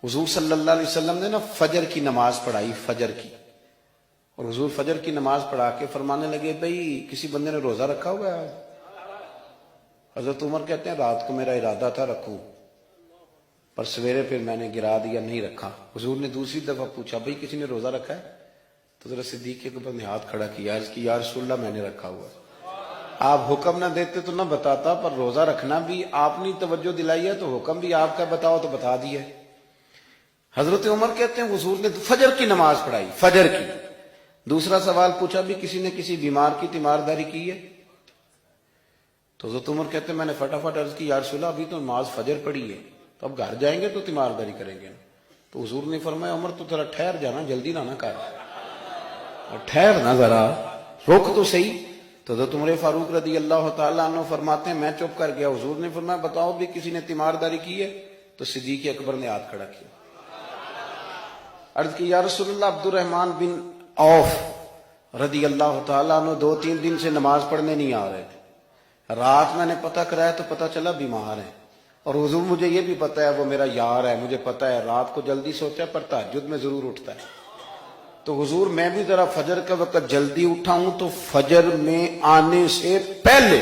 حضور صلی اللہ علیہ وسلم نے نا فجر کی نماز پڑھائی، فجر کی، اور حضور فجر کی نماز پڑھا کے فرمانے لگے بھئی کسی بندے نے روزہ رکھا ہوا ہے؟ حضرت عمر کہتے ہیں رات کو میرا ارادہ تھا رکھوں، پر سویرے پھر میں نے گرا دیا، نہیں رکھا۔ حضور نے دوسری دفعہ پوچھا بھئی کسی نے روزہ رکھا ہے؟ تو حضرت صدیق کے اوپر نے ہاتھ کھڑا کیا، عرض کی یا رسول اللہ میں نے رکھا ہوا ہے۔ آپ حکم نہ دیتے تو نہ بتاتا، پر روزہ رکھنا بھی آپ نے توجہ دلائی ہے تو حکم بھی آپ کا بتاؤ تو بتا دیا۔ حضرت عمر کہتے ہیں حضور نے فجر کی نماز پڑھائی، فجر کی۔ دوسرا سوال پوچھا بھی کسی نے کسی بیمار کی تیمارداری کی ہے؟ تو حضرت عمر کہتے ہیں میں نے فٹافٹ عرض کی یا رسول اللہ ابھی تو نماز فجر پڑھی ہے، تو اب گھر جائیں گے تو تیمارداری کریں گے۔ تو حضور نے فرمایا عمر تو ذرا ٹھہر جانا، جلدی نہ کر، ٹھہر نہ، ذرا رک تو صحیح۔ تو حضرت عمر فاروق رضی اللہ تعالیٰ عنہ فرماتے ہیں میں چپ کر گیا، حضور نے فرمایا بتاؤ بھی کسی نے تیمارداری کی ہے؟ تو صدیق اکبر نے ہاتھ کھڑا کیا، عرض کی یا رسول اللہ عبد الرحمن بن عوف رضی اللہ تعالیٰ عنہ 2-3 دن سے نماز پڑھنے نہیں آ رہے تھے، رات میں نے پتہ کرایا تو پتہ چلا بیمار ہیں، اور حضور مجھے یہ بھی پتہ ہے وہ میرا یار ہے، مجھے پتہ ہے رات کو جلدی سوتا ہے پر تہجد میں ضرور اٹھتا ہے، تو حضور میں بھی ذرا فجر کا وقت جلدی اٹھا ہوں تو فجر میں آنے سے پہلے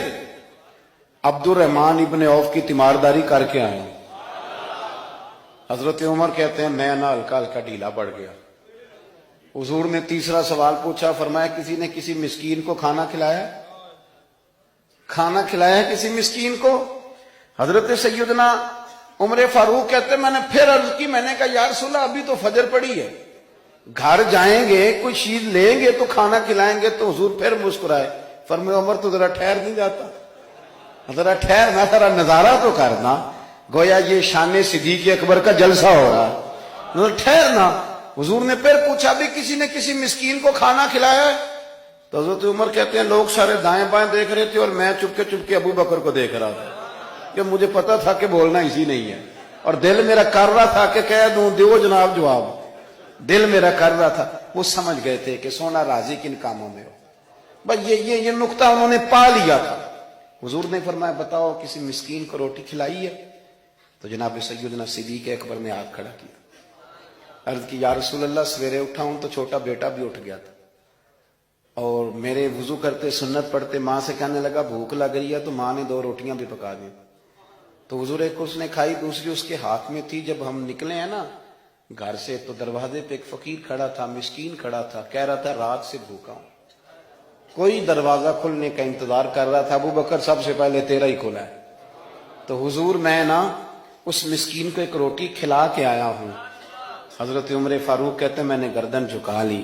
عبد الرحمن ابن عوف کی تیمارداری کر کے آئے ہوں۔ حضرت عمر کہتے ہیں میں نہ ہلکا ہلکا ڈھیلا پڑ گیا۔ حضور نے تیسرا سوال پوچھا، فرمایا کسی نے کسی مسکین کو کھانا کھلایا؟ کھانا کھلایا کسی مسکین کو؟ حضرت سیدنا عمر فاروق کہتے ہیں میں نے پھر عرض کی، میں نے کہا یا رسول اللہ ابھی تو فجر پڑی ہے، گھر جائیں گے کوئی چیز لیں گے تو کھانا کھلائیں گے۔ تو حضور پھر مسکرائے، فرمایا عمر تو ذرا ٹھہر نہیں جاتا، ذرا ٹھہر نہ، ذرا نظارہ تو کرنا، گویا یہ شان صدیق اکبر کا جلسہ ہو رہا ہے، ٹھہرنا۔ حضور نے پھر پوچھا بھی کسی نے کسی مسکین کو کھانا کھلایا ہے؟ تو حضرت عمر کہتے ہیں لوگ سارے دائیں بائیں دیکھ رہے تھے اور میں چپکے ابو بکر کو دیکھ رہا تھا، کہ مجھے پتا تھا کہ بولنا اسی نہیں ہے، اور دل میرا کر رہا تھا کہ کہہ دوں دیو جناب جواب، دل میرا کر رہا تھا۔ وہ سمجھ گئے تھے کہ سونا راضی کن کاموں میں ہو، بس یہ نقطہ انہوں نے پا لیا تھا۔ حضور نے فرمایا بتاؤ کسی مسکین کو روٹی کھلائی ہے؟ تو جناب سیدنا صدیق اکبر نے ہاتھ کھڑا کیا، عرض کی یا رسول اللہ سویرے اٹھا ہوں تو چھوٹا بیٹا بھی اٹھ گیا تھا، اور میرے وضو کرتے سنت پڑھتے ماں سے کہنے لگا بھوک لگ رہی ہے، تو ماں نے 2 روٹیاں بھی پکا دی، تو حضور ایک اس نے کھائی دوسری اس کے ہاتھ میں تھی۔ جب ہم نکلے ہیں نا گھر سے تو دروازے پہ ایک فقیر کھڑا تھا، مسکین کھڑا تھا، کہہ رہا تھا رات سے بھوکا ہوں، کوئی دروازہ کھلنے کا انتظار کر رہا تھا، ابو بکر سب سے پہلے تیرا ہی کھلا ہے۔ تو حضور میں نا اس مسکین کو ایک روٹی کھلا کے آیا ہوں۔ حضرت عمر فاروق کہتے ہیں میں نے گردن جھکا لی،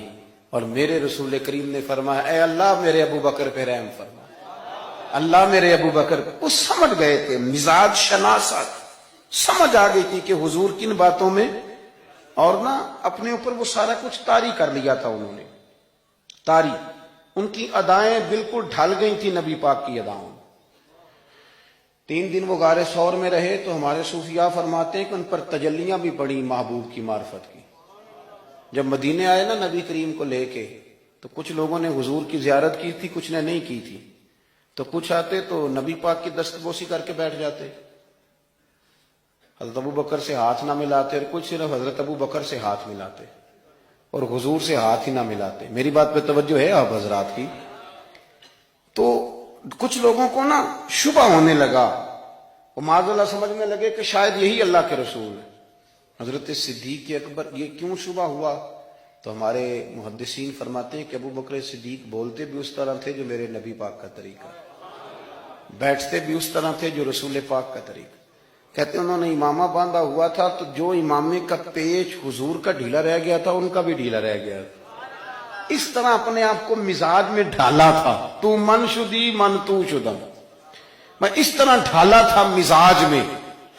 اور میرے رسول کریم نے فرمایا اے اللہ میرے ابو بکر پہ رحم فرما، اللہ میرے ابو بکر۔ وہ سمجھ گئے تھے، مزاج شناست سمجھ آ گئی تھی کہ حضور کن باتوں میں، اور نا اپنے اوپر وہ سارا کچھ طاری کر لیا تھا انہوں نے، طاری، ان کی ادائیں بالکل ڈھل گئی تھی نبی پاک کی اداؤں۔ 3 دن وہ غار ثور میں رہے تو ہمارے صوفیاء فرماتے ہیں کہ ان پر تجلیاں بھی پڑی محبوب کی معرفت کی۔ جب مدینے آئے نا نبی کریم کو لے کے، تو کچھ لوگوں نے حضور کی زیارت کی تھی، کچھ نے نہیں کی تھی، تو کچھ آتے تو نبی پاک کی دستبوسی کر کے بیٹھ جاتے، حضرت ابو بکر سے ہاتھ نہ ملاتے، اور کچھ صرف حضرت ابو بکر سے ہاتھ ملاتے اور حضور سے ہاتھ ہی نہ ملاتے۔ میری بات پہ توجہ ہے آپ حضرات کی؟ تو کچھ لوگوں کو نا شبہ ہونے لگا، وہ معاذ اللہ سمجھنے لگے کہ شاید یہی اللہ کے رسول ہے۔ حضرت صدیق اکبر یہ کیوں شبہ ہوا؟ تو ہمارے محدثین فرماتے ہیں کہ ابو بکر صدیق بولتے بھی اس طرح تھے جو میرے نبی پاک کا طریقہ، بیٹھتے بھی اس طرح تھے جو رسول پاک کا طریقہ۔ کہتے ہیں انہوں نے امامہ باندھا ہوا تھا تو جو امامے کا پیچ حضور کا ڈھیلا رہ گیا تھا ان کا بھی ڈھیلا رہ گیا تھا، اس طرح اپنے آپ کو مزاج میں ڈھالا تھا، تو من شدی من تو شدم، میں اس طرح ڈھالا تھا مزاج میں،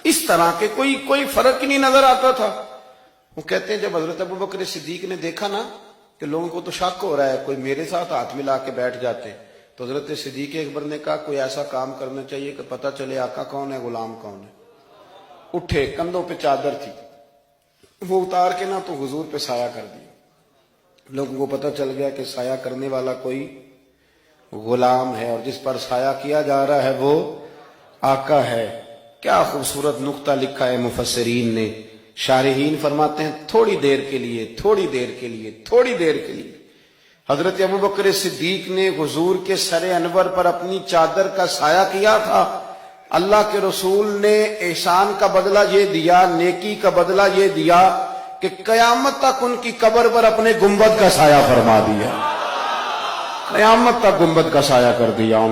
اس طرح کہ کوئی فرق ہی نہیں نظر آتا تھا۔ وہ کہتے ہیں جب حضرت ابو بکر صدیق نے دیکھا نا کہ لوگوں کو تو شک ہو رہا ہے، کوئی میرے ساتھ ہاتھ ملا کے بیٹھ جاتے، تو حضرت صدیق اکبر نے کہا کوئی ایسا کام کرنا چاہیے کہ پتہ چلے آقا کون ہے غلام کون ہے۔ اٹھے، کندھوں پہ چادر تھی، وہ اتار کے نا تو حضور پہ سایہ کر دیا، لوگوں کو پتہ چل گیا کہ سایہ کرنے والا کوئی غلام ہے، اور جس پر سایہ کیا جا رہا ہے وہ آقا ہے۔ کیا خوبصورت نقطہ لکھا ہے مفسرین نے، شارحین فرماتے ہیں تھوڑی دیر کے لیے، تھوڑی دیر کے لیے، تھوڑی دیر کے لیے حضرت ابوبکر صدیق نے حضور کے سر انور پر اپنی چادر کا سایہ کیا تھا۔ اللہ کے رسول نے احسان کا بدلہ یہ دیا، نیکی کا بدلہ یہ دیا کہ قیامت تک ان کی قبر پر اپنے گنبد کا سایہ فرما دیا، قیامت تک گنبد کا سایہ کر دیا۔